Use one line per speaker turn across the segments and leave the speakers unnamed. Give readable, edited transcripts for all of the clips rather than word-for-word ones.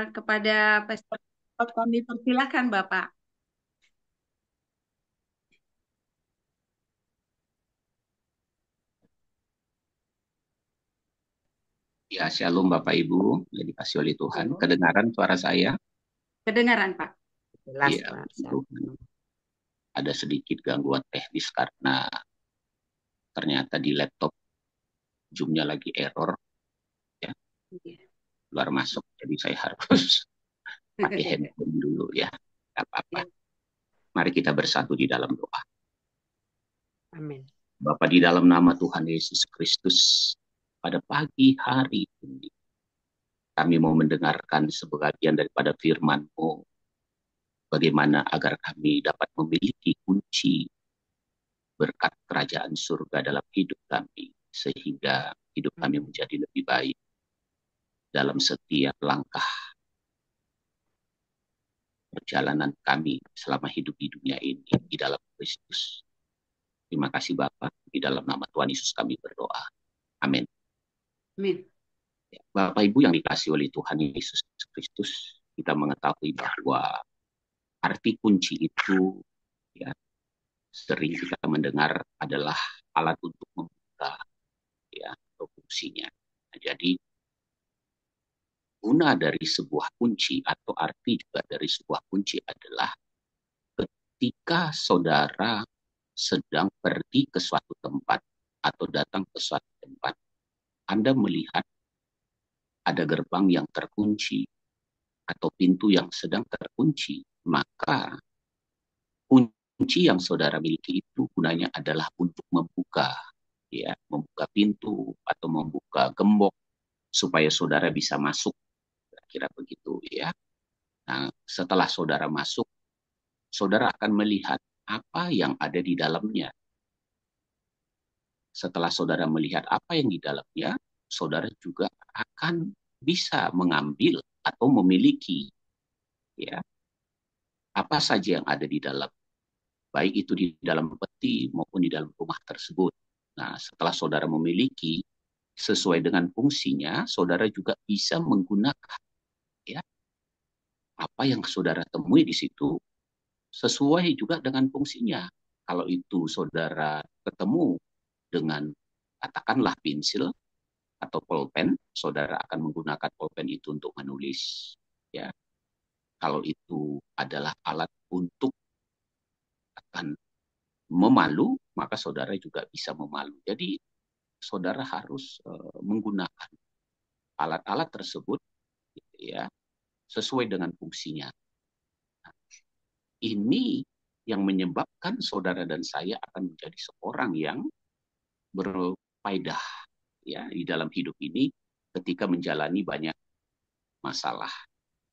kepada peserta kami persilakan Bapak.
Ya, shalom Bapak Ibu, yang dikasih oleh Tuhan.
Halo.
Kedengaran suara saya?
Kedengaran Pak. Jelas
Iya,
Pak.
puji Tuhan. Ada sedikit gangguan teknis karena ternyata di laptop Zoom-nya lagi error, ya,
Iya.
keluar masuk. Jadi saya harus pakai handphone dulu ya. Gak apa-apa.
Ya,
Mari kita bersatu di dalam doa.
amin.
Bapak, di dalam nama Tuhan Yesus Kristus, pada pagi hari ini, kami mau mendengarkan sebagian daripada firman-Mu, bagaimana agar kami dapat memiliki kunci berkat kerajaan surga dalam hidup kami, sehingga hidup kami menjadi lebih baik dalam setiap langkah perjalanan kami selama hidup di dunia ini di dalam Kristus. Terima kasih Bapak, di dalam nama Tuhan Yesus kami berdoa. Amin.
Amin.
Bapak Ibu yang dikasih oleh Tuhan Yesus Kristus, kita mengetahui bahwa arti kunci itu, ya, sering kita mendengar adalah alat untuk membuka, ya, atau fungsinya. Nah, jadi guna dari sebuah kunci atau arti juga dari sebuah kunci adalah ketika saudara sedang pergi ke suatu tempat atau datang ke suatu tempat, Anda melihat ada gerbang yang terkunci atau pintu yang sedang terkunci, maka kunci yang saudara miliki itu gunanya adalah untuk membuka, ya, membuka pintu atau membuka gembok supaya saudara bisa masuk, kira-kira begitu ya. Nah, setelah saudara masuk, saudara akan melihat apa yang ada di dalamnya. Setelah saudara melihat apa yang di dalamnya, saudara juga akan bisa mengambil atau memiliki, ya, apa saja yang ada di dalam, baik itu di dalam peti maupun di dalam rumah tersebut. Nah, setelah saudara memiliki sesuai dengan fungsinya, saudara juga bisa menggunakan, ya, apa yang saudara temui di situ sesuai juga dengan fungsinya. Kalau itu saudara ketemu dengan, katakanlah, pensil atau pulpen, saudara akan menggunakan pulpen itu untuk menulis. Ya, kalau itu adalah alat untuk akan memalu, maka saudara juga bisa memalu. Jadi saudara harus menggunakan alat-alat tersebut, gitu ya, sesuai dengan fungsinya. Nah, ini yang menyebabkan saudara dan saya akan menjadi seorang yang berfaedah, ya, di dalam hidup ini ketika menjalani banyak masalah.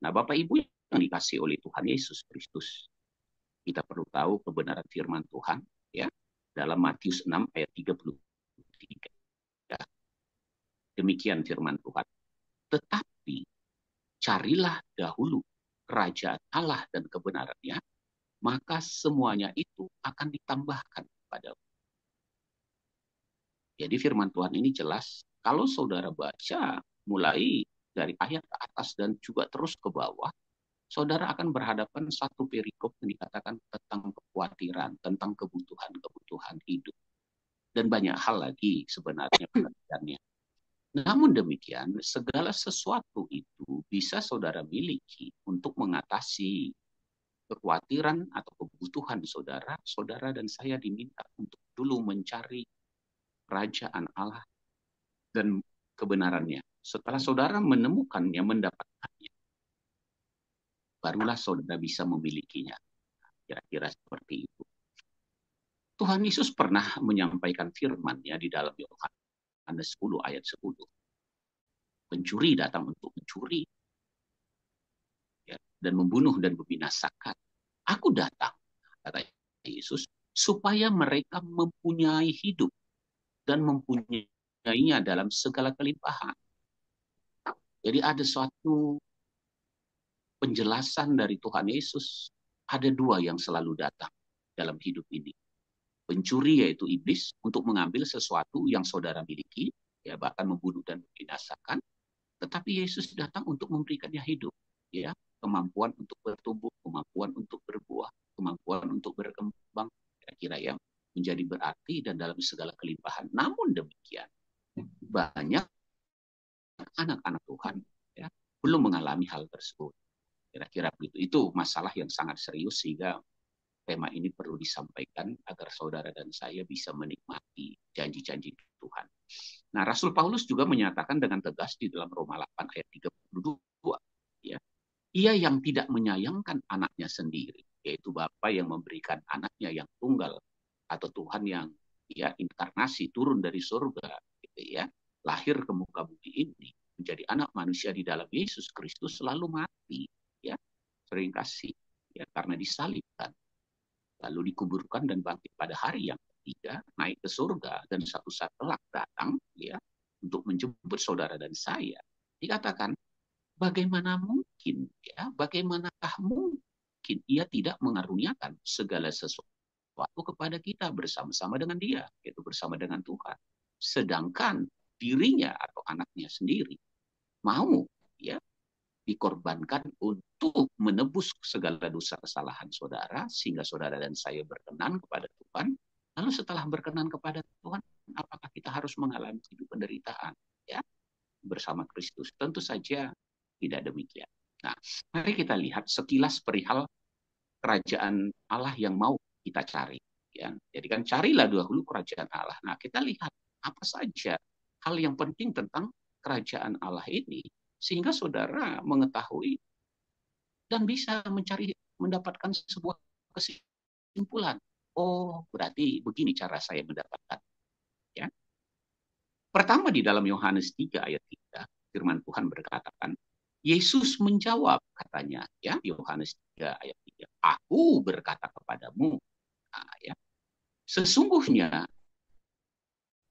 Nah, Bapak Ibu yang dikasih oleh Tuhan Yesus Kristus, kita perlu tahu kebenaran firman Tuhan, ya, dalam Matius 6 ayat 33. Demikian firman Tuhan. Tetapi carilah dahulu kerajaan Allah dan kebenarannya, maka semuanya itu akan ditambahkan kepadamu. Jadi firman Tuhan ini jelas. Kalau saudara baca mulai dari ayat ke atas dan juga terus ke bawah, saudara akan berhadapan satu perikop yang dikatakan tentang kekhawatiran, tentang kebutuhan-kebutuhan hidup. Dan banyak hal lagi sebenarnya pengertiannya. Namun demikian, segala sesuatu itu bisa saudara miliki untuk mengatasi kekhawatiran atau kebutuhan saudara. Saudara dan saya diminta untuk dulu mencari kerajaan Allah dan kebenarannya. Setelah saudara menemukannya, mendapatkannya, barulah saudara bisa memilikinya. Kira-kira seperti itu. Tuhan Yesus pernah menyampaikan firman-Nya di dalam Yohanes 10 ayat 10. Pencuri datang untuk mencuri, ya, dan membunuh dan membinasakan. Aku datang, kata Yesus, supaya mereka mempunyai hidup dan mempunyainya dalam segala kelimpahan. Jadi ada suatu penjelasan dari Tuhan Yesus. Ada dua yang selalu datang dalam hidup ini. Pencuri yaitu iblis untuk mengambil sesuatu yang saudara miliki, ya, bahkan membunuh dan membinasakan. Tetapi Yesus datang untuk memberikannya hidup. ya, kemampuan untuk bertumbuh, kemampuan untuk berbuah, kemampuan untuk berkembang, kira-kira yang menjadi berarti dan dalam segala kelimpahan. Namun demikian, banyak anak-anak Tuhan ya belum mengalami hal tersebut. Kira-kira begitu. Itu masalah yang sangat serius sehingga tema ini perlu disampaikan agar saudara dan saya bisa menikmati janji-janji Tuhan. Nah, Rasul Paulus juga menyatakan dengan tegas di dalam Roma 8 ayat 32, ya, ia yang tidak menyayangkan anaknya sendiri, yaitu Bapa yang memberikan anaknya yang tunggal, atau Tuhan yang ya inkarnasi turun dari surga, gitu ya, lahir ke muka bumi ini, menjadi anak manusia di dalam Yesus Kristus, lalu mati, ya, sering kasih, ya, karena disalibkan, lalu dikuburkan dan bangkit pada hari yang ketiga, naik ke surga, dan satu saat kelak datang, ya, untuk menjemput saudara dan saya. Dikatakan, bagaimana mungkin, ya, bagaimanakah mungkin ia tidak mengaruniakan segala sesuatu kepada kita bersama-sama dengan dia, yaitu bersama dengan Tuhan. Sedangkan dirinya atau anaknya sendiri mau, ya, dikorbankan untuk menebus segala dosa kesalahan saudara, sehingga saudara dan saya berkenan kepada Tuhan. Lalu setelah berkenan kepada Tuhan, apakah kita harus mengalami hidup penderitaan, ya, bersama Kristus? Tentu saja tidak demikian. Nah, mari kita lihat sekilas perihal kerajaan Allah yang mau kita cari. Ya. Jadi kan carilah dahulu kerajaan Allah. Nah, kita lihat apa saja hal yang penting tentang kerajaan Allah ini, sehingga saudara mengetahui dan bisa mencari, mendapatkan sebuah kesimpulan. Oh, berarti begini cara saya mendapatkan. Ya. Pertama di dalam Yohanes 3 ayat 3, firman Tuhan berkatakan, Yesus menjawab, katanya, ya, Yohanes 3 ayat 3, aku berkata kepadamu, nah, ya, sesungguhnya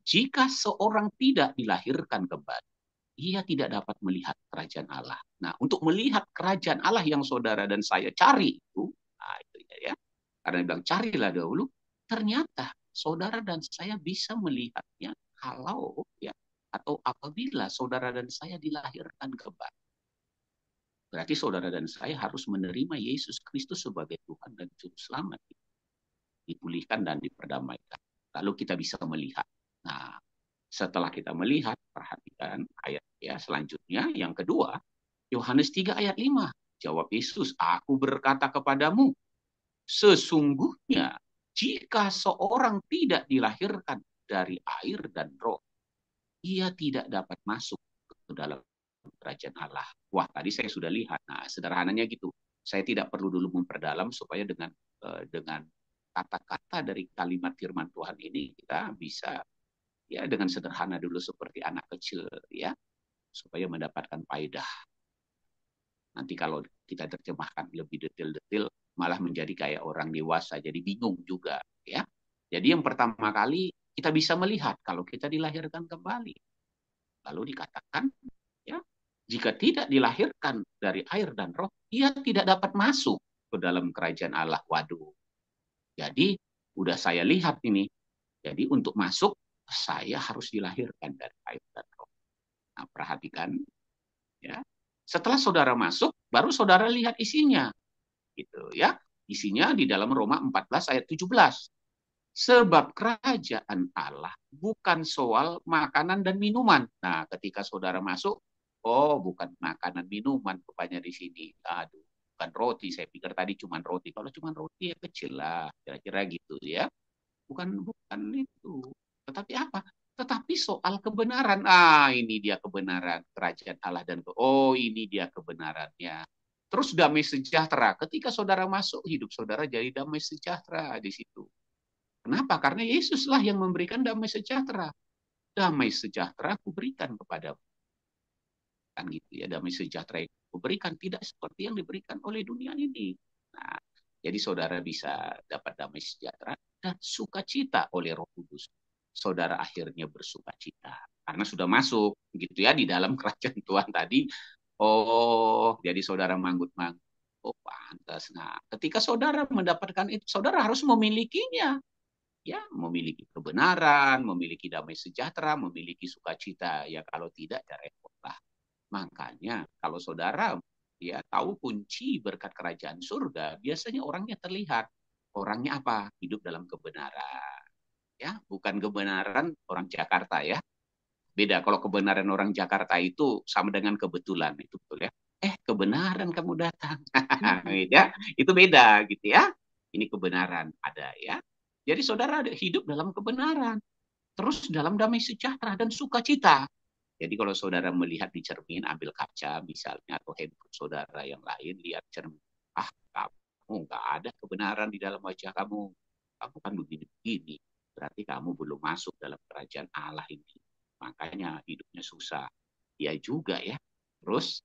jika seorang tidak dilahirkan kembali, ia tidak dapat melihat kerajaan Allah. Nah, untuk melihat kerajaan Allah yang saudara dan saya cari itu, nah, itu ya, karena bilang carilah dahulu, ternyata saudara dan saya bisa melihatnya kalau, ya, atau apabila saudara dan saya dilahirkan kembali. Berarti saudara dan saya harus menerima Yesus Kristus sebagai Tuhan dan Juru Selamat, dipulihkan dan diperdamaikan. Lalu kita bisa melihat. Nah, setelah kita melihat, perhatikan ayat ya selanjutnya, yang kedua, Yohanes 3 ayat 5. Jawab Yesus, aku berkata kepadamu, sesungguhnya jika seorang tidak dilahirkan dari air dan roh, ia tidak dapat masuk ke dalam kerajaan Allah. Wah, tadi saya sudah lihat. Nah, sederhananya gitu. Saya tidak perlu dulu memperdalam supaya dengan kata-kata dari kalimat firman Tuhan ini kita bisa ya dengan sederhana dulu seperti anak kecil, ya, supaya mendapatkan faedah. Nanti kalau kita terjemahkan lebih detail-detail malah menjadi kayak orang dewasa, jadi bingung juga, ya. Jadi yang pertama kali kita bisa melihat kalau kita dilahirkan kembali. Lalu dikatakan, ya, jika tidak dilahirkan dari air dan roh, ia tidak dapat masuk ke dalam kerajaan Allah. Waduh. Jadi udah saya lihat ini. Jadi untuk masuk saya harus dilahirkan dari air dan roh. Nah, perhatikan, ya. Setelah saudara masuk, baru saudara lihat isinya, gitu ya. Isinya di dalam Roma 14 ayat 17. Sebab kerajaan Allah bukan soal makanan dan minuman. Nah, ketika saudara masuk, oh, bukan makanan minuman rupanya di sini. Aduh, bukan roti. Saya pikir tadi cuma roti. Kalau cuma roti ya kecil lah, kira-kira gitu ya. Bukan itu. Tetapi apa? Tetapi soal kebenaran. Ah, ini dia kebenaran kerajaan Allah dan oh, ini dia kebenarannya. Terus damai sejahtera. Ketika saudara masuk, hidup saudara jadi damai sejahtera di situ. Kenapa? Karena Yesuslah yang memberikan damai sejahtera. Damai sejahtera aku berikan kepadamu. Kan gitu ya, damai sejahtera yang aku berikan tidak seperti yang diberikan oleh dunia ini. Nah, jadi saudara bisa dapat damai sejahtera dan sukacita oleh Roh Kudus. Saudara akhirnya bersukacita karena sudah masuk gitu ya di dalam kerajaan Tuhan tadi. Oh, jadi saudara manggut-manggut. Oh, pantas. Nah, ketika saudara mendapatkan itu, saudara harus memilikinya. Ya, memiliki kebenaran, memiliki damai sejahtera, memiliki sukacita. Ya, kalau tidak, ya repotlah. Makanya, kalau saudara ya tahu kunci berkat kerajaan surga, biasanya orangnya terlihat. Orangnya apa? Hidup dalam kebenaran. Ya, bukan kebenaran orang Jakarta ya. Beda kalau kebenaran orang Jakarta itu sama dengan kebetulan, itu betul ya. Kebenaran kamu datang.
Mm-mm.
Ya, itu beda gitu ya. Ini kebenaran ada ya. Jadi saudara hidup dalam kebenaran, terus dalam damai sejahtera dan sukacita. Jadi kalau saudara melihat di cermin, ambil kaca misalnya, atau handphone saudara yang lain, lihat cermin. Ah, kamu nggak ada kebenaran di dalam wajah kamu. Kamu kan begini-begini. Berarti kamu belum masuk dalam kerajaan Allah ini. Makanya hidupnya susah. Ya juga ya. Terus,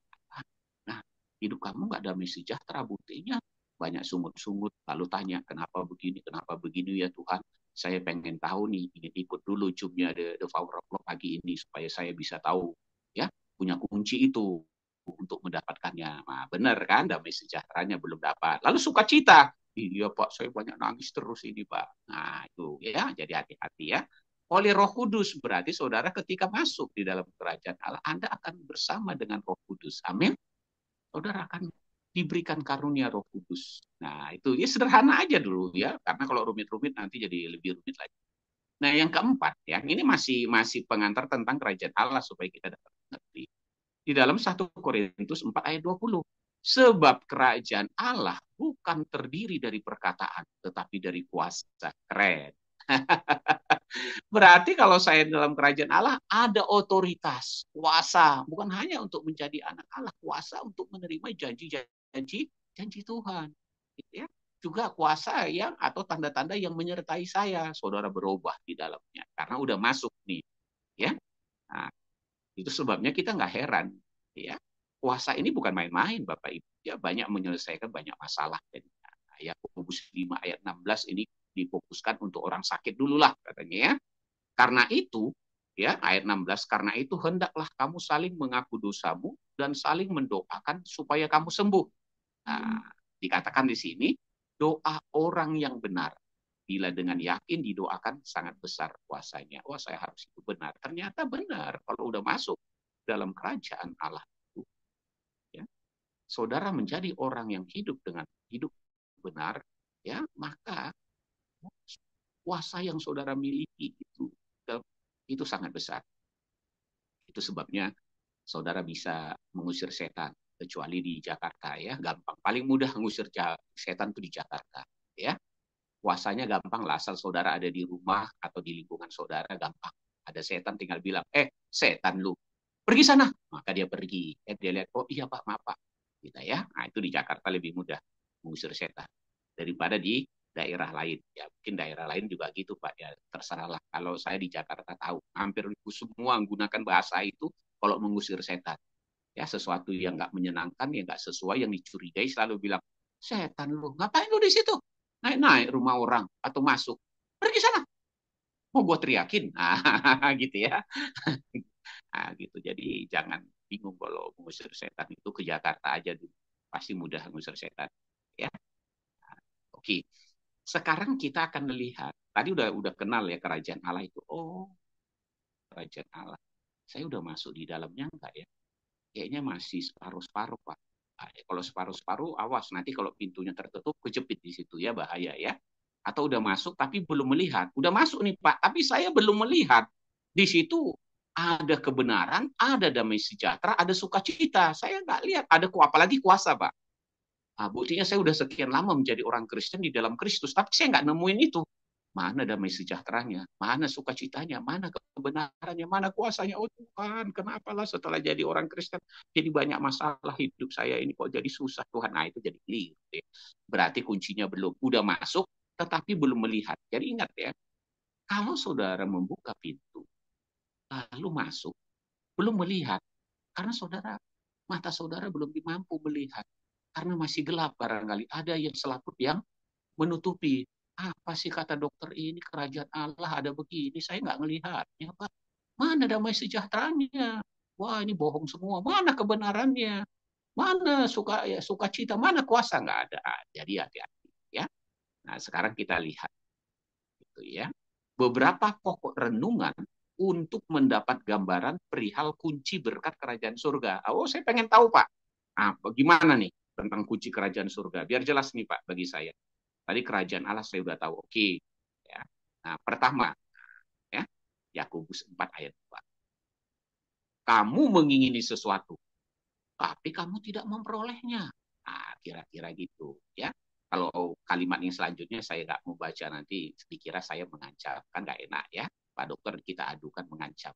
nah, hidup kamu nggak damai sejahtera, buktinya banyak sungut-sungut. Lalu tanya, kenapa begini ya Tuhan? Saya pengen tahu nih, ingin ikut dulu Zoom-nya The Power of Love pagi ini supaya saya bisa tahu ya, punya kunci itu untuk mendapatkannya. Nah, benar kan, damai sejahteranya belum dapat. Lalu sukacita. Iya Pak, saya banyak nangis terus ini Pak. Nah itu ya, jadi hati-hati ya. Oleh Roh Kudus, berarti saudara ketika masuk di dalam kerajaan Allah, Anda akan bersama dengan Roh Kudus. Amin. Saudara akan diberikan karunia Roh Kudus. Nah, itu ya sederhana aja dulu ya, karena kalau rumit-rumit nanti jadi lebih rumit lagi. Nah, yang keempat, ya, ini masih masih pengantar tentang kerajaan Allah supaya kita dapat mengerti. Di dalam 1 Korintus 4 ayat 20. Sebab kerajaan Allah bukan terdiri dari perkataan, tetapi dari kuasa. Keren. Berarti kalau saya dalam kerajaan Allah ada otoritas, kuasa, bukan hanya untuk menjadi anak Allah, kuasa untuk menerima janji Tuhan. Gitu ya. Juga kuasa yang atau tanda-tanda yang menyertai saya, saudara berubah di dalamnya karena udah masuk nih, ya. Nah, itu sebabnya kita nggak heran, ya. Kuasa ini bukan main-main, Bapak Ibu. Ya banyak menyelesaikan banyak masalah. Dan Yakobus 5 ayat 16 ini difokuskan untuk orang sakit dulu lah katanya ya. Karena itu, ya ayat 16, karena itu hendaklah kamu saling mengaku dosamu dan saling mendoakan supaya kamu sembuh. Nah, dikatakan di sini, doa orang yang benar. Bila dengan yakin didoakan sangat besar kuasanya. Wah, saya harus itu benar. Ternyata benar kalau udah masuk dalam kerajaan Allah itu. Ya, saudara menjadi orang yang hidup dengan hidup benar, ya maka kuasa yang saudara miliki itu sangat besar. Itu sebabnya saudara bisa mengusir setan, kecuali di Jakarta ya, gampang. Paling mudah mengusir setan itu di Jakarta ya. Kuasanya gampang lah, asal saudara ada di rumah atau di lingkungan saudara, gampang. Ada setan tinggal bilang, setan lu, pergi sana. Maka dia pergi. Dia lihat, oh iya Pak, maaf Pak. Gitu ya. Nah itu di Jakarta lebih mudah mengusir setan daripada di daerah lain. Ya mungkin daerah lain juga gitu Pak. Ya terserahlah. Kalau saya di Jakarta tahu, hampir semua menggunakan bahasa itu kalau mengusir setan. Ya sesuatu yang nggak menyenangkan, yang nggak sesuai, yang dicurigai selalu bilang, setan lu, ngapain lu di situ? Naik-naik rumah orang atau masuk. Pergi sana. Mau gue teriakin. Nah, gitu ya. Nah, gitu. Jadi jangan bingung kalau mengusir setan itu ke Jakarta aja dulu. Pasti mudah mengusir setan. Ya. Oke. Sekarang kita akan melihat. Tadi udah kenal ya kerajaan Allah itu. Oh, kerajaan Allah. Saya udah masuk di dalamnya enggak ya? Kayaknya masih separuh-separuh, Pak. Nah, kalau separuh-separuh, awas. Nanti kalau pintunya tertutup, kejepit di situ ya, bahaya ya. Atau udah masuk tapi belum melihat. Udah masuk nih Pak, tapi saya belum melihat. Di situ ada kebenaran, ada damai sejahtera, ada sukacita. Saya nggak lihat. Ada apalagi kuasa Pak. Nah, buktinya saya udah sekian lama menjadi orang Kristen di dalam Kristus, tapi saya nggak nemuin itu. Mana damai sejahteranya, mana sukacitanya, mana kebenarannya, mana kuasanya. Oh Tuhan, kenapalah setelah jadi orang Kristen jadi banyak masalah hidup saya ini kok jadi susah Tuhan. Nah itu jadi keliru. Berarti kuncinya belum. Udah masuk, tetapi belum melihat. Jadi ingat ya, kalau saudara membuka pintu, lalu masuk, belum melihat, karena mata saudara belum mampu melihat. Karena masih gelap barangkali. Ada yang selaput yang menutupi. Apa sih kata dokter ini kerajaan Allah ada begini, saya nggak ngelihatnya Pak. Mana damai sejahteranya? Wah ini bohong semua. Mana kebenarannya? Mana sukacita? Mana kuasa? Nggak ada. Jadi hati-hati ya. Nah sekarang kita lihat gitu ya. Beberapa pokok renungan untuk mendapat gambaran perihal kunci berkat kerajaan surga. Oh saya pengen tahu Pak. Gimana nih tentang kunci kerajaan surga? Biar jelas nih Pak bagi saya. Tadi kerajaan Allah saya udah tahu. Oke. Ya. Nah, pertama, ya, Yakobus 4 ayat 2. Kamu mengingini sesuatu, tapi kamu tidak memperolehnya. Nah, kira-kira gitu. Ya. Kalau kalimat yang selanjutnya saya nggak mau baca nanti dikira saya mengancam. Kan nggak enak ya. Pak dokter kita adukan mengancam.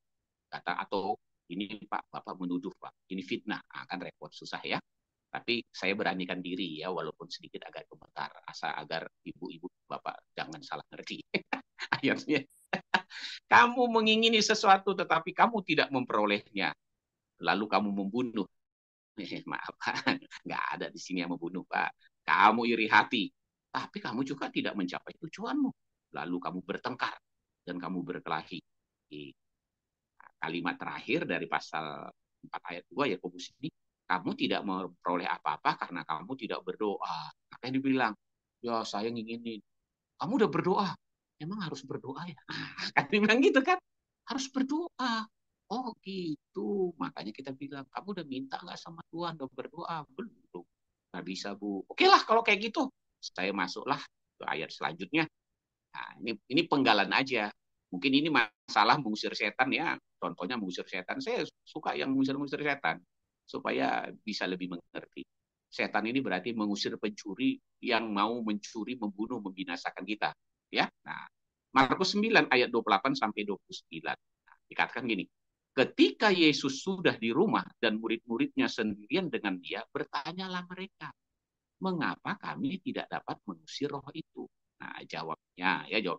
Kata atau ini Pak, Bapak menuduh Pak. Ini fitnah. Nah, kan repot susah ya. Tapi saya beranikan diri ya, walaupun sedikit agak gemetar, asa agar ibu-ibu bapak jangan salah ngerti. Ayatnya, kamu mengingini sesuatu tetapi kamu tidak memperolehnya, lalu kamu membunuh. Maaf, Pak, nggak ada di sini yang membunuh, Pak. Kamu iri hati, tapi kamu juga tidak mencapai tujuanmu. Lalu kamu bertengkar dan kamu berkelahi. Kalimat terakhir dari pasal 4 ayat 2 ya Yakobus ini, kamu tidak memperoleh apa-apa karena kamu tidak berdoa. Makanya dibilang, ya saya inginin. Kamu udah berdoa, emang harus berdoa ya? Kan dibilang gitu kan, harus berdoa. Oh gitu, makanya kita bilang, kamu udah minta nggak sama Tuhan, udah berdoa? Belum. Nggak bisa Bu. Oke lah kalau kayak gitu, saya masuklah ke ayat selanjutnya. Nah, ini penggalan aja. Mungkin ini masalah mengusir setan ya. Contohnya mengusir setan. Saya suka yang mengusir-mengusir setan supaya bisa lebih mengerti. Setan ini berarti mengusir pencuri yang mau mencuri, membunuh, membinasakan kita. Ya. Nah, Markus 9 ayat 28 sampai 29. Nah, dikatakan gini, ketika Yesus sudah di rumah dan murid-muridnya sendirian dengan dia, bertanyalah mereka, mengapa kami tidak dapat mengusir roh itu? Nah, jawab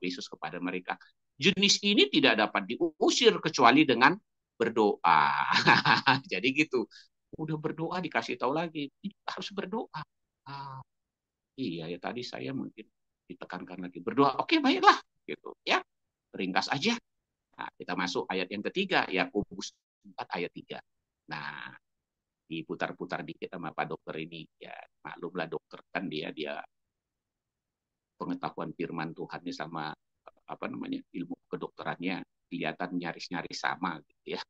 Yesus kepada mereka, jenis ini tidak dapat diusir kecuali dengan berdoa. Jadi gitu. Udah berdoa dikasih tahu lagi, harus berdoa. Ah, iya ya tadi saya mungkin ditekankan lagi berdoa. Oke, baiklah gitu ya. Ringkas aja. Nah, kita masuk ayat yang ketiga, Yakobus 4 ayat 3. Nah, diputar-putar dikit sama Pak dokter ini. Ya, maklumlah dokter kan dia pengetahuan firman Tuhan sama apa namanya ilmu kedokterannya kelihatan nyaris-nyaris sama gitu ya.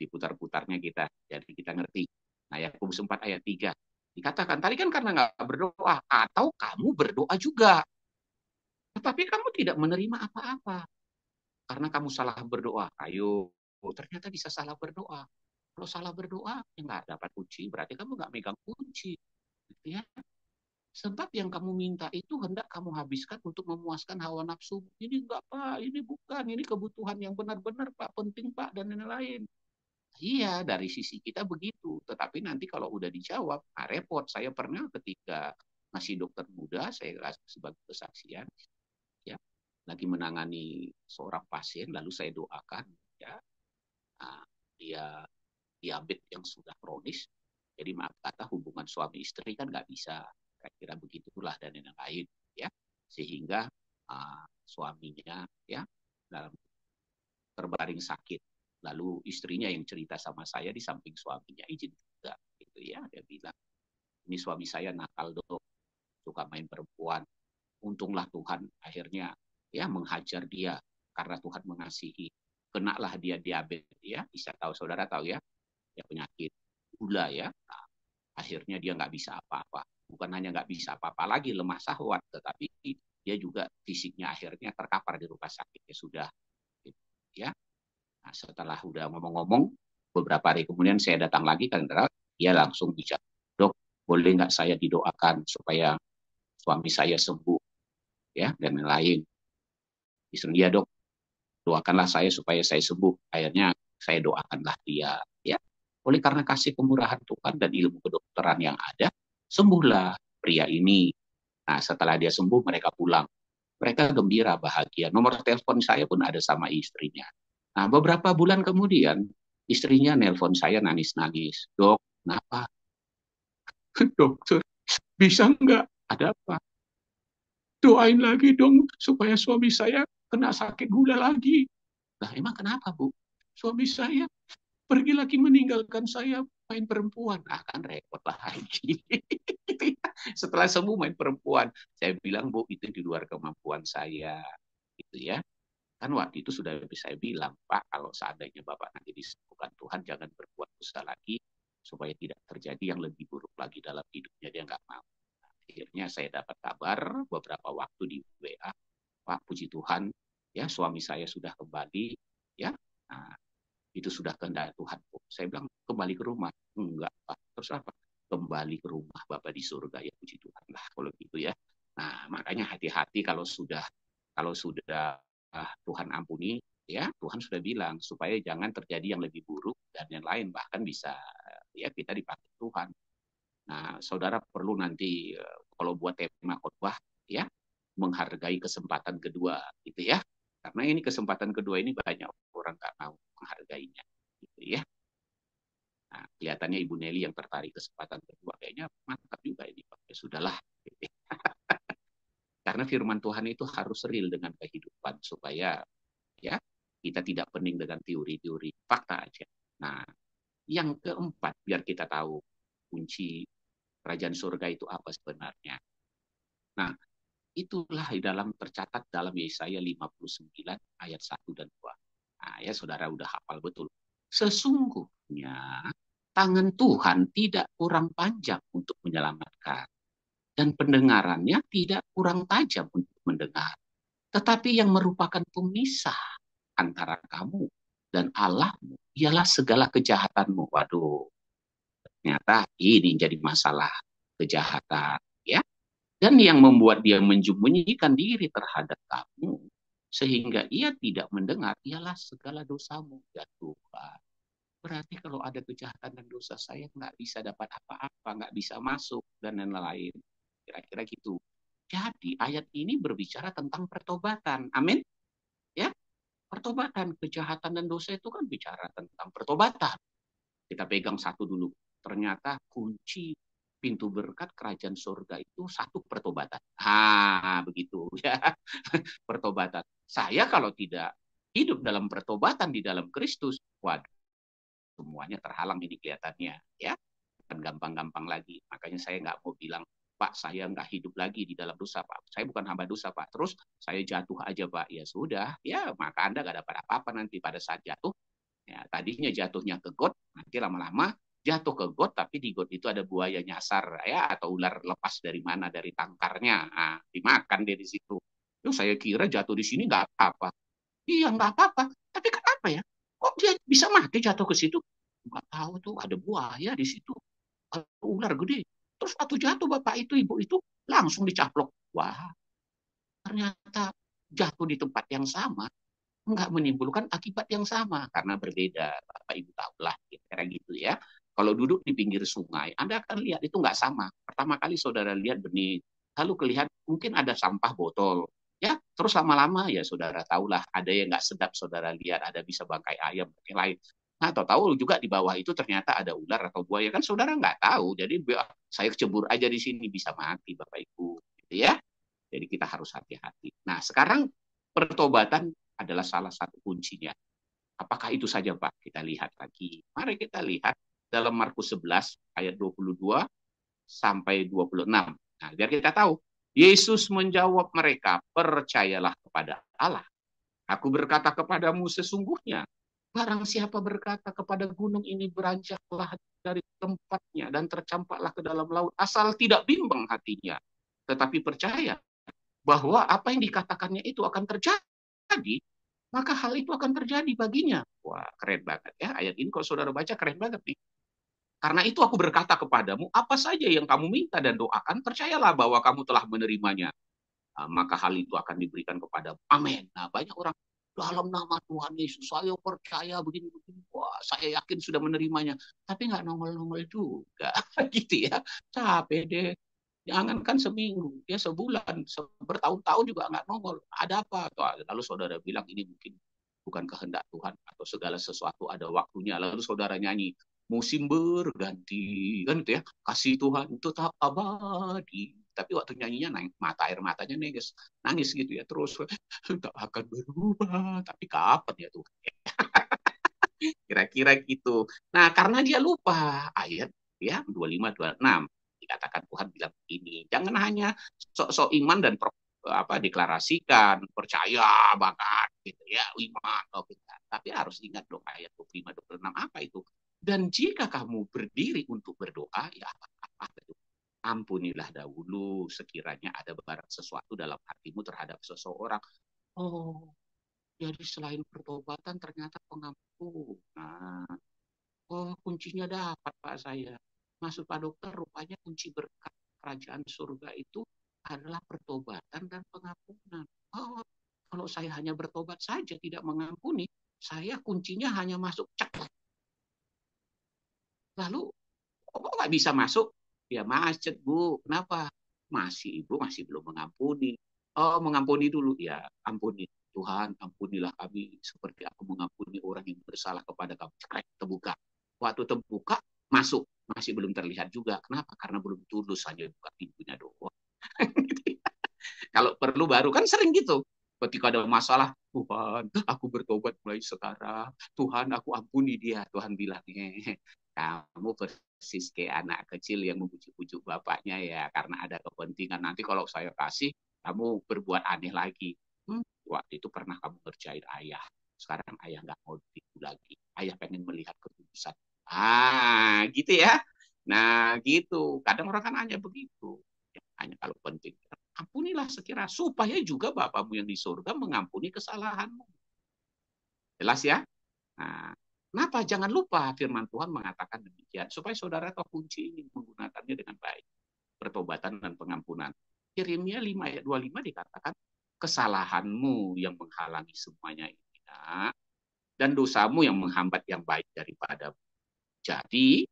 Diputar-putarnya kita jadi kita ngerti. Nah, Yakobus 4 ayat 3 dikatakan tadi kan karena nggak berdoa atau kamu berdoa juga tetapi kamu tidak menerima apa-apa karena kamu salah berdoa. Ayo, ternyata bisa salah berdoa. Kalau salah berdoa ya nggak dapat kunci berarti kamu nggak megang kunci gitu ya. Sebab yang kamu minta itu hendak kamu habiskan untuk memuaskan hawa nafsu. Ini enggak Pak, ini bukan, ini kebutuhan yang benar-benar Pak, penting Pak, dan lain-lain. Iya, dari sisi kita begitu. Tetapi nanti kalau udah dijawab, nah repot. Saya pernah ketika masih dokter muda, saya sebagai kesaksian, ya, lagi menangani seorang pasien, lalu saya doakan, ya, nah, dia diabetes yang sudah kronis, jadi maaf kata hubungan suami istri kan nggak bisa, kira-kira begitulah dan lain-lain, ya, sehingga suaminya ya dalam terbaring sakit, lalu istrinya yang cerita sama saya di samping suaminya izin juga, gitu ya, dia bilang ini suami saya nakal dok, suka main perempuan, untunglah Tuhan akhirnya ya menghajar dia karena Tuhan mengasihi, kenalah dia diabetes ya, bisa tahu saudara tahu ya, ya penyakit gula ya. Nah, akhirnya dia nggak bisa apa-apa. Bukan hanya nggak bisa apa-apa lagi, lemah syahwat, tetapi dia juga fisiknya akhirnya terkapar di rumah sakit ya sudah. Ya, nah, setelah udah ngomong-ngomong, beberapa hari kemudian saya datang lagi karena dia langsung bicara, dok, boleh nggak saya didoakan supaya suami saya sembuh, ya dan lain-lain. Istri dia dok, doakanlah saya supaya saya sembuh. Akhirnya saya doakanlah dia, ya. Oleh karena kasih kemurahan Tuhan dan ilmu kedokteran yang ada, sembuhlah pria ini. Nah, setelah dia sembuh, mereka pulang. Mereka gembira, bahagia. Nomor telepon saya pun ada sama istrinya. Nah, beberapa bulan kemudian, istrinya nelpon saya nangis-nangis. Dok, kenapa? Dokter, bisa nggak? Ada apa? Doain lagi dong supaya suami saya kena sakit gula lagi. Nah, emang kenapa, Bu? Suami saya pergi lagi meninggalkan saya main perempuan. Akan repot lagi. Setelah sembuh main perempuan. Saya bilang, Bu, itu di luar kemampuan saya. Gitu ya. Kan waktu itu sudah saya bilang, Pak, kalau seandainya Bapak nanti disembuhkan Tuhan, jangan berbuat dosa lagi. supaya tidak terjadi yang lebih buruk lagi dalam hidupnya, dia nggak mau. Akhirnya saya dapat kabar beberapa waktu di WA, Pak, puji Tuhan, ya suami saya sudah kembali, ya. Nah, itu sudah kehendak Tuhan. Saya bilang, kembali ke rumah. Enggak, Pak. Terus apa? Kembali ke rumah Bapak di surga, ya puji Tuhan lah kalau gitu ya. Nah, makanya hati-hati kalau sudah Tuhan ampuni, ya Tuhan sudah bilang supaya jangan terjadi yang lebih buruk dan yang lain, bahkan bisa ya kita dipakai Tuhan. Nah, saudara perlu nanti kalau buat tema khotbah ya menghargai kesempatan kedua gitu ya. Karena ini kesempatan kedua ini banyak orang nggak mau menghargainya gitu ya. Nah, kelihatannya Ibu Nelly yang tertarik kesempatan kedua, kayaknya mantap juga ini Pak. Ya sudahlah. Karena firman Tuhan itu harus real dengan kehidupan supaya ya kita tidak pening dengan teori-teori, fakta aja. Nah, yang keempat biar kita tahu kunci kerajaan surga itu apa sebenarnya. Nah, itulah tercatat dalam Yesaya 59 ayat 1 dan 2. Nah, ya saudara udah hafal betul. Sesungguhnya tangan Tuhan tidak kurang panjang untuk menyelamatkan dan pendengarannya tidak kurang tajam untuk mendengar. Tetapi yang merupakan pemisah antara kamu dan Allahmu ialah segala kejahatanmu. Waduh, ternyata ini jadi masalah kejahatan. Ya, dan yang membuat dia menyembunyikan diri terhadap kamu sehingga ia tidak mendengar ialah segala dosamu ya Tuhan. Berarti kalau ada kejahatan dan dosa saya nggak bisa dapat apa-apa, nggak bisa masuk dan lain-lain. Kira-kira gitu. Jadi ayat ini berbicara tentang pertobatan. Amin. Ya, pertobatan, kejahatan dan dosa itu kan bicara tentang pertobatan. Kita pegang satu dulu. Ternyata kunci pintu berkat kerajaan surga itu satu pertobatan. Begitu ya. Pertobatan. Saya kalau tidak hidup dalam pertobatan di dalam Kristus, waduh, semuanya terhalang ini kelihatannya ya. Kan gampang-gampang lagi. Makanya saya nggak mau bilang, Pak, saya nggak hidup lagi di dalam dosa, Pak. Saya bukan hamba dosa, Pak. Terus saya jatuh aja, Pak. Ya sudah, ya maka Anda nggak dapat apa-apa nanti pada saat jatuh. Ya, tadinya jatuhnya ke got, nanti lama-lama jatuh ke got, tapi di got itu ada buaya nyasar ya, atau ular lepas dari mana, dari tangkarnya. Dimakan dia di situ. Terus saya kira jatuh di sini nggak apa-apa. Iya nggak apa-apa. Tapi kenapa ya? Kok dia bisa mati jatuh ke situ? Nggak tahu tuh ada buaya di situ. Ada ular gede. Terus waktu jatuh bapak itu, ibu itu langsung dicaplok. Wah, ternyata jatuh di tempat yang sama nggak menimbulkan akibat yang sama karena berbeda. Bapak Ibu tahu lah, kira-kira gitu ya. Kalau duduk di pinggir sungai, Anda akan lihat itu nggak sama. Pertama kali saudara lihat benih, lalu kelihatan mungkin ada sampah botol. Ya, terus lama-lama ya saudara tahulah ada yang nggak sedap saudara lihat, ada bisa bangkai ayam dan yang lain. Nah, atau tahu juga di bawah itu ternyata ada ular atau buaya kan saudara nggak tahu. Jadi saya cebur aja di sini bisa mati Bapak Ibu, gitu ya. Jadi kita harus hati-hati. Nah, sekarang pertobatan adalah salah satu kuncinya. Apakah itu saja Pak? Kita lihat lagi. Mari kita lihat dalam Markus 11 ayat 22 sampai 26. Nah, biar kita tahu. Yesus menjawab mereka, percayalah kepada Allah. Aku berkata kepadamu sesungguhnya, barang siapa berkata kepada gunung ini beranjaklah dari tempatnya dan tercampaklah ke dalam laut, asal tidak bimbang hatinya, tetapi percaya bahwa apa yang dikatakannya itu akan terjadi, maka hal itu akan terjadi baginya. Wah, keren banget ya. Ayat ini kalau saudara baca keren banget nih. Karena itu aku berkata kepadamu, apa saja yang kamu minta dan doakan, percayalah bahwa kamu telah menerimanya. Maka hal itu akan diberikan kepadamu. Amin. Nah, banyak orang, dalam nama Tuhan Yesus, saya percaya begini-begini. Wah, saya yakin sudah menerimanya. Tapi nggak nongol-nongol juga. Gitu ya. Capek deh. Jangankan seminggu, ya sebulan, bertahun-tahun juga nggak nongol. Ada apa? Lalu saudara bilang ini mungkin bukan kehendak Tuhan atau segala sesuatu ada waktunya. Lalu saudara nyanyi musim berganti kan itu ya, kasih Tuhan itu tetap abadi. Tapi waktu nyanyinya air matanya nangis, nangis gitu ya terus tak akan berubah. Tapi kapan ya Tuhan? Kira-kira gitu. Nah, karena dia lupa ayat ya 25 26 dikatakan Tuhan bilang ini, jangan hanya sok-sok iman dan deklarasikan percaya banget gitu ya, iman oh kita. Tapi harus ingat dong ayat 25 26 apa itu? Dan jika kamu berdiri untuk berdoa, ya apa-apa. Ampunilah dahulu sekiranya ada barang sesuatu dalam hatimu terhadap seseorang. Oh, jadi selain pertobatan ternyata pengampunan. Oh, kuncinya dapat Pak saya. Maksud Pak Dokter, rupanya kunci berkat kerajaan surga itu adalah pertobatan dan pengampunan. Oh, kalau saya hanya bertobat saja tidak mengampuni, saya kuncinya hanya masuk cek. Lalu kok nggak bisa masuk? Ya macet Bu. Kenapa? Masih Ibu masih belum mengampuni. Oh mengampuni dulu ya ampuni. Tuhan ampunilah kami seperti aku mengampuni orang yang bersalah kepada kamu. Cekrek, terbuka. Waktu terbuka masuk masih belum terlihat juga. Kenapa? Karena belum tulus hanya buka pintunya doang. Kalau perlu baru kan sering gitu. Ketika ada masalah, Tuhan, aku bertobat mulai sekarang. Tuhan, aku ampuni dia. Tuhan bilangnya, kamu persis kayak anak kecil yang membujuk-bujuk bapaknya ya, karena ada kepentingan. Nanti kalau saya kasih, kamu berbuat aneh lagi. Waktu itu pernah kamu ngerjain ayah. Sekarang ayah nggak mau itu lagi. Ayah pengen melihat ketulusan. Ah, gitu ya. Nah, gitu. Kadang orang kan hanya begitu. Ya, hanya kalau penting. Ampunilah sekira supaya juga Bapakmu yang di surga mengampuni kesalahanmu. Jelas ya? Nah, kenapa? Jangan lupa firman Tuhan mengatakan demikian. Supaya saudara tahu kunci ini menggunakannya dengan baik. Pertobatan dan pengampunan. Yeremia 5 ayat 25 dikatakan, kesalahanmu yang menghalangi semuanya ini. Dan dosamu yang menghambat yang baik daripada. Jadi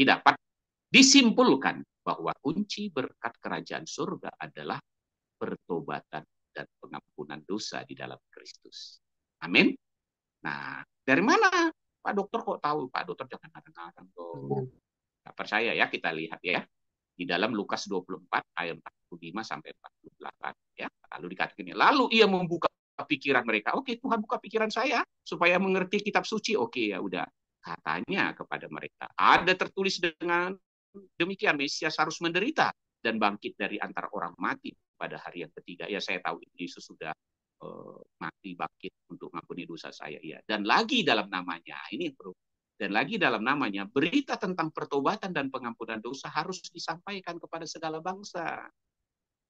dapat disimpulkan bahwa kunci berkat kerajaan surga adalah pertobatan dan pengampunan dosa di dalam Kristus. Amin. Nah, dari mana Pak Dokter kok tahu? Pak Dokter jangan kadang-kadang dong. Nggak percaya ya, kita lihat ya. Di dalam Lukas 24 ayat 45 sampai 48 ya. Lalu dikatakan, lalu ia membuka pikiran mereka. Oke, Tuhan buka pikiran saya supaya mengerti kitab suci. Oke, ya udah. Katanya kepada mereka, ada tertulis dengan demikian Mesias harus menderita dan bangkit dari antara orang mati pada hari yang ketiga. Ya saya tahu Yesus sudah mati bangkit untuk mengampuni dosa saya. Ya. Dan lagi dalam namanya, ini bro, dan lagi dalam namanya, berita tentang pertobatan dan pengampunan dosa harus disampaikan kepada segala bangsa.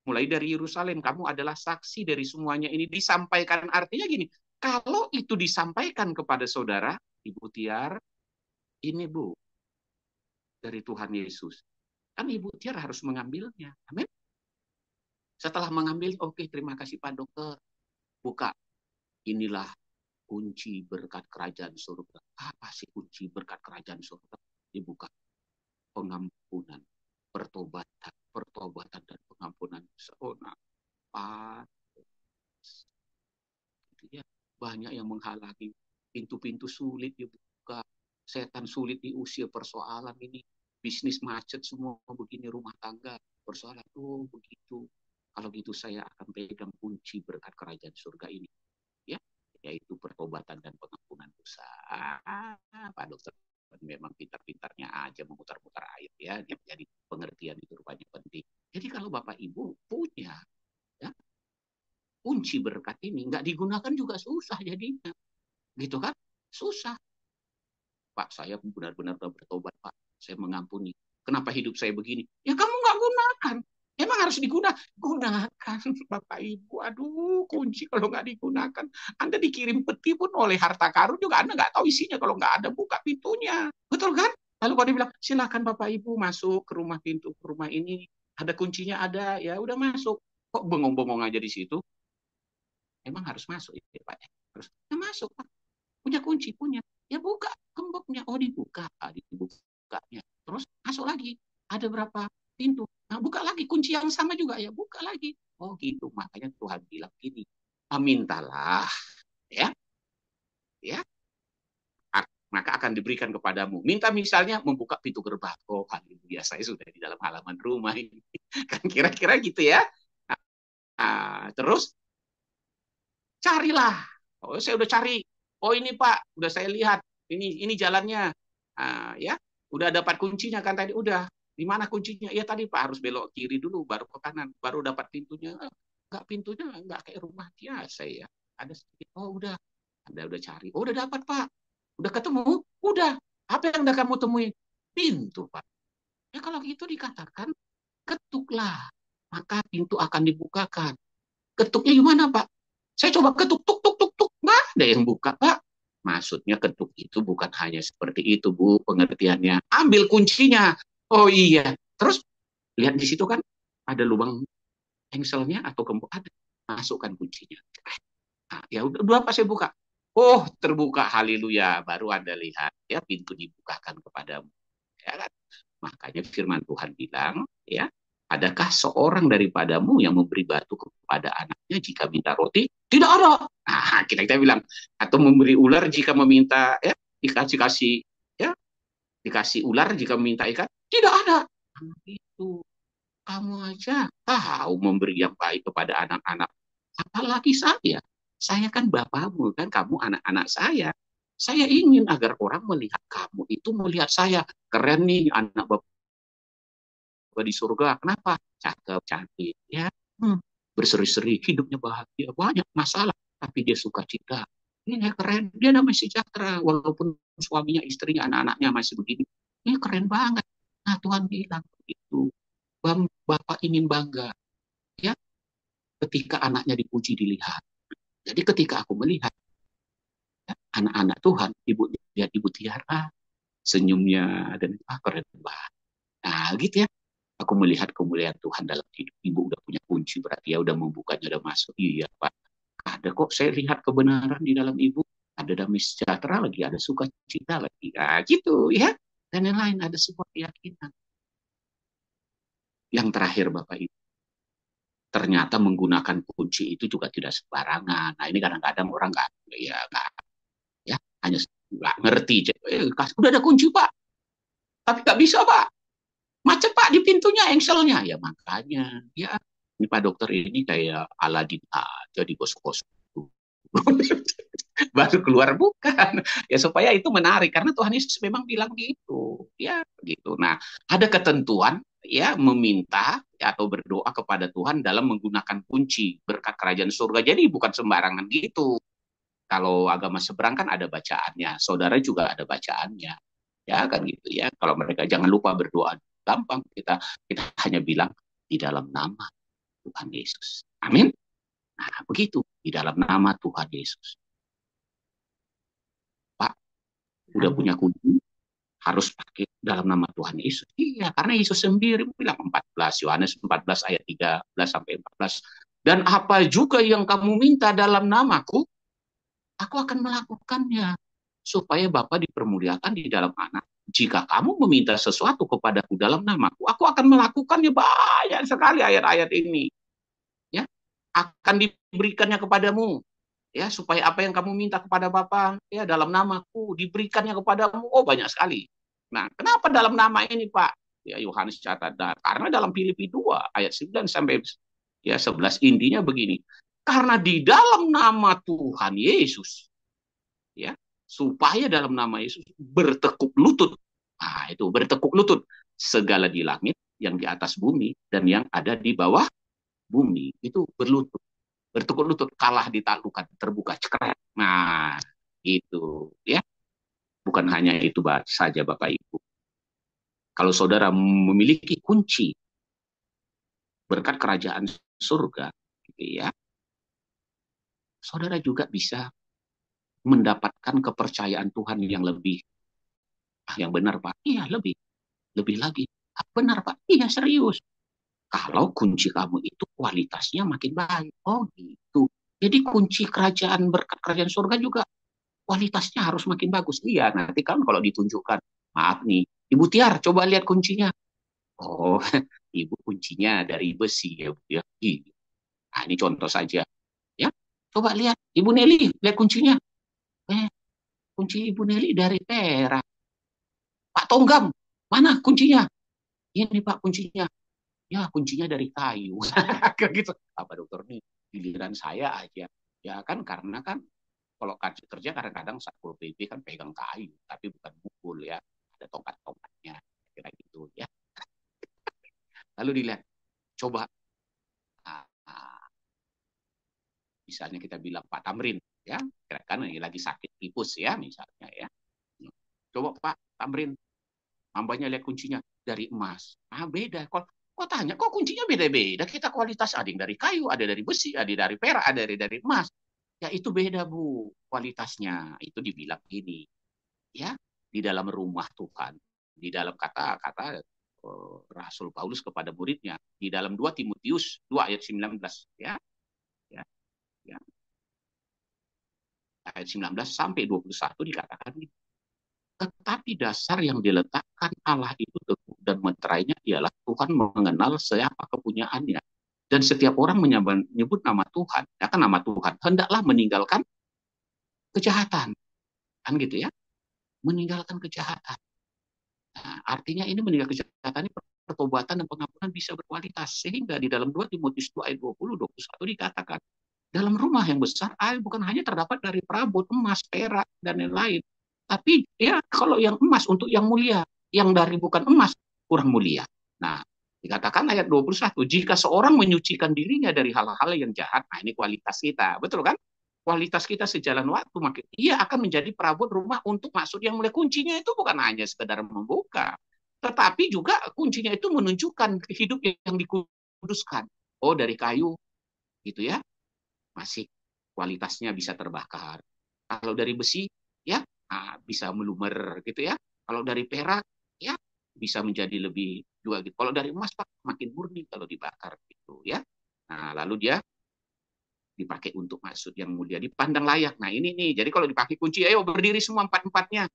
Mulai dari Yerusalem, kamu adalah saksi dari semuanya ini disampaikan. Artinya gini, kalau itu disampaikan kepada saudara, Ibu Tiar, ini Bu, dari Tuhan Yesus. Kan Ibu Tiar harus mengambilnya. Amin. Setelah mengambil, oke, terima kasih Pak Dokter. Buka, inilah kunci berkat kerajaan surga. Apa sih kunci berkat kerajaan surga? Dibuka, pengampunan, pertobatan dan pengampunan dosa. Oh, nah, gitu ya. Banyak yang menghalangi, pintu-pintu sulit dibuka, setan sulit diusir, persoalan ini, bisnis macet semua begini, rumah tangga persoalan. Oh begitu. Kalau gitu saya akan pegang kunci berkat kerajaan surga ini, ya, yaitu pertobatan dan pengampunan dosa. Pak Dokter memang pintar-pintarnya aja memutar-mutar ayat ya, jadi pengertian itu rupanya penting. Jadi kalau Bapak Ibu punya ya kunci berkat ini nggak digunakan juga susah jadinya, gitu kan? Susah. Pak, saya benar-benar bertobat Pak, saya mengampuni. Kenapa hidup saya begini? Ya kamu nggak gunakan. Emang harus digunakan. Gunakan Bapak Ibu. Aduh, kunci kalau nggak digunakan. Anda dikirim peti pun oleh harta karun juga Anda nggak tahu isinya. Kalau nggak ada, buka pintunya. Betul kan? Lalu kalau dibilang, silakan Bapak Ibu masuk ke rumah pintu ke rumah ini. Ada kuncinya ada, ya udah masuk. Kok bengong-bengong aja di situ? Emang harus masuk ya Pak? Harus ya, masuk Pak. Punya kunci, punya. Ya buka gemboknya. Oh dibuka, dibukanya. Terus masuk lagi. Ada berapa pintu? Nah, buka lagi kunci yang sama juga ya, buka lagi. Oh gitu. Makanya Tuhan bilang gini, mintalah ya, ya, maka akan diberikan kepadamu. Minta misalnya membuka pintu gerbang. Oh, haleluya, saya sudah di dalam halaman rumah ini. Kan kira-kira gitu ya. Terus carilah. Oh, saya udah cari. Oh, ini Pak, udah saya lihat. Ini jalannya. Ya, udah dapat kuncinya kan tadi. Udah. Di mana kuncinya? Ya tadi Pak harus belok kiri dulu, baru ke kanan, baru dapat pintunya. Enggak, pintunya enggak kayak rumah biasa ya. Ada sedikit. Oh, udah. Anda udah cari. Oh, udah dapat Pak. Udah ketemu? Udah. Apa yang hendak kamu temui? Pintu, Pak. Ya kalau gitu dikatakan, ketuklah, maka pintu akan dibukakan. Ketuknya gimana, Pak? Saya coba ketuk, tuk, tuk, tuk, tuk. Nggak ada yang buka, Pak. Maksudnya ketuk itu bukan hanya seperti itu, Bu, pengertiannya. Ambil kuncinya. Oh iya. Terus lihat di situ kan ada lubang engselnya atau gembok ada. Masukkan kuncinya. Nah, ya udah pas saya buka. Oh, terbuka, haleluya. Baru Anda lihat ya pintu dibukakan kepadamu. Ya kan? Makanya firman Tuhan bilang, ya, adakah seorang daripadamu yang memberi batu kepada anaknya jika minta roti? Tidak ada. Nah, kita bilang, atau memberi ular jika meminta, ya, dikasih ya, dikasih ular jika meminta ikan? Tidak ada. Nah, itu kamu aja tahu memberi yang baik kepada anak-anak. Apalagi saya. Saya kan bapakmu, kan kamu anak-anak saya. Saya ingin agar orang melihat kamu itu melihat saya. Keren nih anak bapak di surga. Kenapa? Cakep, cantik, ya. Berseri-seri, hidupnya bahagia, banyak masalah, tapi dia suka cita. Ini keren, dia namanya sejahtera, walaupun suaminya, istrinya, anak-anaknya masih begini. Ini keren banget. Nah, Tuhan bilang begitu. Bapak ingin bangga, ya, ketika anaknya dipuji dilihat. Jadi ketika aku melihat ya, anak-anak Tuhan, ibu lihat ibu Tiara, senyumnya dan keren banget. Nah, gitu ya. Aku melihat kemuliaan Tuhan dalam hidup. Ibu udah punya kunci, berarti ya udah membukanya, udah masuk. Iya, Pak. Ada kok saya lihat kebenaran di dalam ibu. Ada damai sejahtera lagi, ada sukacita lagi. Nah, gitu ya. Dan yang lain, ada sebuah keyakinan. Yang terakhir, Bapak Ibu. Ternyata menggunakan kunci itu juga tidak sembarangan. Nah, ini kadang-kadang orang nggak, ya, nggak, ya, hanya nggak ngerti. Udah ada kunci, Pak. Tapi nggak bisa, Pak. Macet, Pak, di pintunya, engselnya. Ya, makanya. Ya, ini Pak Dokter ini kayak Aladin aja di kos-kos. Baru keluar bukan ya supaya itu menarik karena Tuhan Yesus memang bilang gitu ya gitu. Nah, ada ketentuan ya meminta ya, atau berdoa kepada Tuhan dalam menggunakan kunci berkat kerajaan surga. Jadi bukan sembarangan gitu. Kalau agama seberang kan ada bacaannya, saudara juga ada bacaannya. Ya kan gitu ya. Kalau mereka jangan lupa berdoa, gampang kita hanya bilang di dalam nama Tuhan Yesus. Amin. Nah, begitu di dalam nama Tuhan Yesus. Pak, udah punya kunci, harus pakai dalam nama Tuhan Yesus. Iya, karena Yesus sendiri bilang 14, Yohanes 14 ayat 13 sampai 14. Dan apa juga yang kamu minta dalam namaku, aku akan melakukannya. Supaya Bapa dipermuliakan di dalam anak. Jika kamu meminta sesuatu kepadaku dalam namaku, aku akan melakukannya. Banyak sekali ayat-ayat ini. Ya, akan diberikannya kepadamu. Ya, supaya apa yang kamu minta kepada Bapa ya dalam namaku diberikannya kepadamu. Oh, banyak sekali. Nah, kenapa dalam nama ini, Pak? Ya, Yohanes catat. Nah, karena dalam Filipi 2 ayat 9 sampai ya 11 intinya begini. Karena di dalam nama Tuhan Yesus, ya, supaya dalam nama Yesus bertekuk lutut. Nah, itu bertekuk lutut segala di langit, yang di atas bumi dan yang ada di bawah bumi. Itu berlutut bertukuk lutut kalah ditaklukkan terbuka cekrek. Nah, itu ya. Bukan hanya itu saja Bapak Ibu. Kalau saudara memiliki kunci berkat kerajaan surga, gitu ya, saudara juga bisa mendapatkan kepercayaan Tuhan yang lebih. Ah, yang benar Pak, iya lebih, lebih lagi. Ah, benar Pak, iya serius. Kalau kunci kamu itu kualitasnya makin baik. Oh gitu. Jadi kunci kerajaan berkat kerajaan surga juga kualitasnya harus makin bagus. Iya, nanti kan kalau ditunjukkan, maaf nih, Ibu Tiar, coba lihat kuncinya. Oh, Ibu kuncinya dari besi ya, Bu ya. Nah, ini contoh saja. Ya, coba lihat, Ibu Nelly, lihat kuncinya. Eh, kunci Ibu Nelly dari perak. Pak Tonggam, mana kuncinya? Ini Pak kuncinya. Ya, kuncinya dari kayu. Kayak gitu. Apa dokter nih? Giliran saya aja. Ya kan karena kan kalau kerja kadang-kadang Satpol PP kan pegang kayu, tapi bukan mukul ya. Ada tongkat-tongkatnya, kira gitu ya. Lalu dilihat, coba, nah, misalnya kita bilang Pak Tamrin, ya, kan lagi sakit tipus ya, misalnya ya. Coba Pak, Tamrin, hambanya lihat kuncinya dari emas. Ah, beda. Kok tanya, kok kuncinya beda-beda? Kita kualitas ada yang dari kayu, ada dari besi, ada dari perak, ada dari emas. Ya itu beda Bu, kualitasnya. Itu dibilang gini, ya di dalam rumah Tuhan, di dalam kata-kata Rasul Paulus kepada muridnya, di dalam 2 Timotius 2 ayat 19, ya, ya, ya, ayat 19 sampai 21 dikatakan gitu. Tetapi dasar yang diletakkan Allah itu teguh dan meterainya ialah Tuhan mengenal siapa kepunyaannya. Dan setiap orang menyebut nama Tuhan, ya kan nama Tuhan, hendaklah meninggalkan kejahatan. Kan gitu ya, meninggalkan kejahatan. Nah, artinya ini meninggalkan kejahatan ini pertobatan dan pengampunan bisa berkualitas. Sehingga di dalam 2 Timotius 2 ayat 20-21 dikatakan, dalam rumah yang besar, air bukan hanya terdapat dari perabot, emas, perak, dan lain-lain. Tapi ya kalau yang emas untuk yang mulia, yang dari bukan emas kurang mulia. Nah, dikatakan ayat 21, jika seorang menyucikan dirinya dari hal-hal yang jahat, nah ini kualitas kita, betul kan? Kualitas kita sejalan waktu, maka ia akan menjadi perabot rumah untuk maksud yang mulia. Kuncinya itu bukan hanya sekedar membuka, tetapi juga kuncinya itu menunjukkan hidup yang dikuduskan. Oh, dari kayu, gitu ya, masih kualitasnya bisa terbakar. Kalau dari besi, ya bisa melumer gitu ya. Kalau dari perak, ya bisa menjadi lebih juga gitu. Kalau dari emas, Pak, makin murni kalau dibakar gitu ya. Nah, lalu dia dipakai untuk maksud yang mulia, dipandang layak. Nah, ini nih, jadi kalau dipakai kunci, ayo berdiri semua empat-empatnya.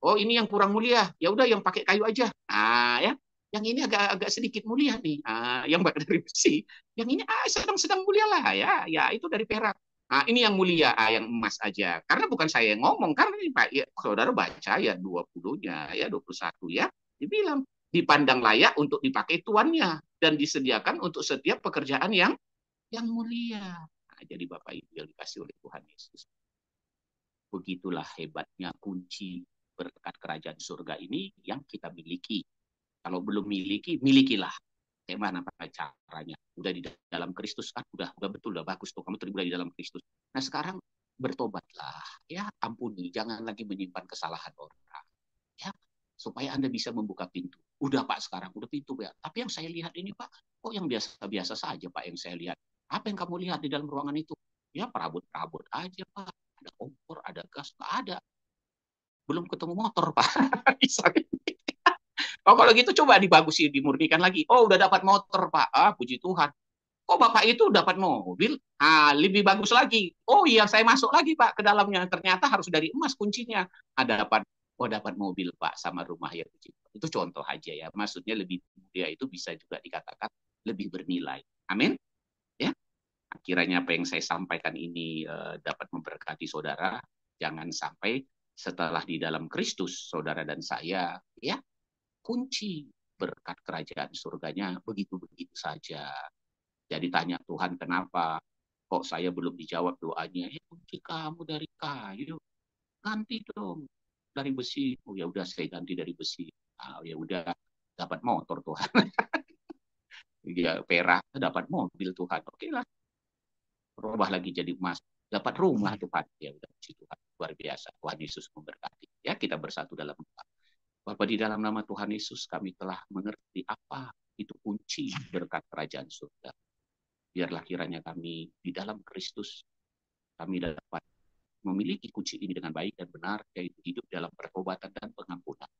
Oh, ini yang kurang mulia. Ya udah yang pakai kayu aja. Ya. Yang ini agak sedikit mulia nih. Yang dari besi. Yang ini sedang-sedang mulia lah ya. Ya, itu dari perak. Ini yang mulia, yang emas aja. Karena bukan saya yang ngomong, karena ini Pak, ya, saudara baca ya 20-nya, ya 21 ya. Dibilang dipandang layak untuk dipakai tuannya dan disediakan untuk setiap pekerjaan yang mulia. Jadi Bapak Ibu yang dikasih oleh Tuhan Yesus. Begitulah hebatnya kunci berkat kerajaan surga ini yang kita miliki. Kalau belum miliki, milikilah. Gimana caranya? Udah di dalam Kristus kan? Udah betul, udah bagus tuh. Kamu terlibat di dalam Kristus. Nah sekarang bertobatlah. Ya ampuni, jangan lagi menyimpan kesalahan orang. Ya, supaya Anda bisa membuka pintu. Udah Pak sekarang, udah pintu ya. Tapi yang saya lihat ini Pak, kok yang biasa-biasa saja Pak yang saya lihat. Apa yang kamu lihat di dalam ruangan itu? Ya perabot-perabot aja Pak. Ada kompor, ada gas, nggak ada. Belum ketemu motor Pak. Oh kalau gitu coba dibagusin, dimurnikan lagi. Oh udah dapat motor Pak. Puji Tuhan. Kok Bapak itu dapat mobil? Lebih bagus lagi. Oh iya, saya masuk lagi Pak ke dalamnya. Ternyata harus dari emas kuncinya. Dapat mobil Pak sama rumah ya. Itu contoh aja ya. Maksudnya lebih mulia itu bisa juga dikatakan lebih bernilai. Amin. Ya. Kiranya apa yang saya sampaikan ini dapat memberkati saudara. Jangan sampai setelah di dalam Kristus saudara dan saya ya kunci berkat kerajaan surganya begitu-begitu saja. Jadi tanya Tuhan kenapa kok saya belum dijawab doanya? Kunci kamu dari kayu, ganti dong dari besi. Oh ya udah saya ganti dari besi. Ya udah dapat motor Tuhan. Ya perak dapat mobil Tuhan. Oke lah, rubah lagi jadi emas. Dapat rumah Tuhan. Ya udah puji Tuhan. Luar biasa. Tuhan Yesus memberkati. Ya kita bersatu dalam doa. Bapak di dalam nama Tuhan Yesus kami telah mengerti apa itu kunci berkat kerajaan surga. Biarlah kiranya kami di dalam Kristus kami dapat memiliki kunci ini dengan baik dan benar, yaitu hidup dalam pertobatan dan pengampunan.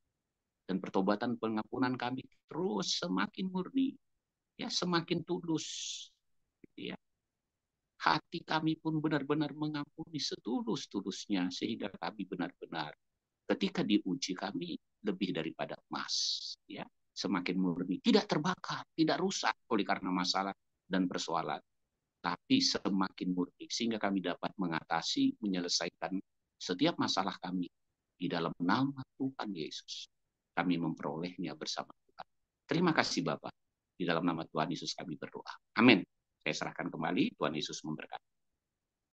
Dan pertobatan pengampunan kami terus semakin murni, ya semakin tulus. Gitu ya. Hati kami pun benar-benar mengampuni setulus-tulusnya, sehingga kami benar-benar ketika diuji kami lebih daripada emas. Ya, semakin murni, tidak terbakar, tidak rusak oleh karena masalah dan persoalan. Tapi semakin murni sehingga kami dapat mengatasi, menyelesaikan setiap masalah kami di dalam nama Tuhan Yesus. Kami memperolehnya bersama Tuhan. Terima kasih Bapak. Di dalam nama Tuhan Yesus kami berdoa. Amin. Saya serahkan kembali. Tuhan Yesus memberkati.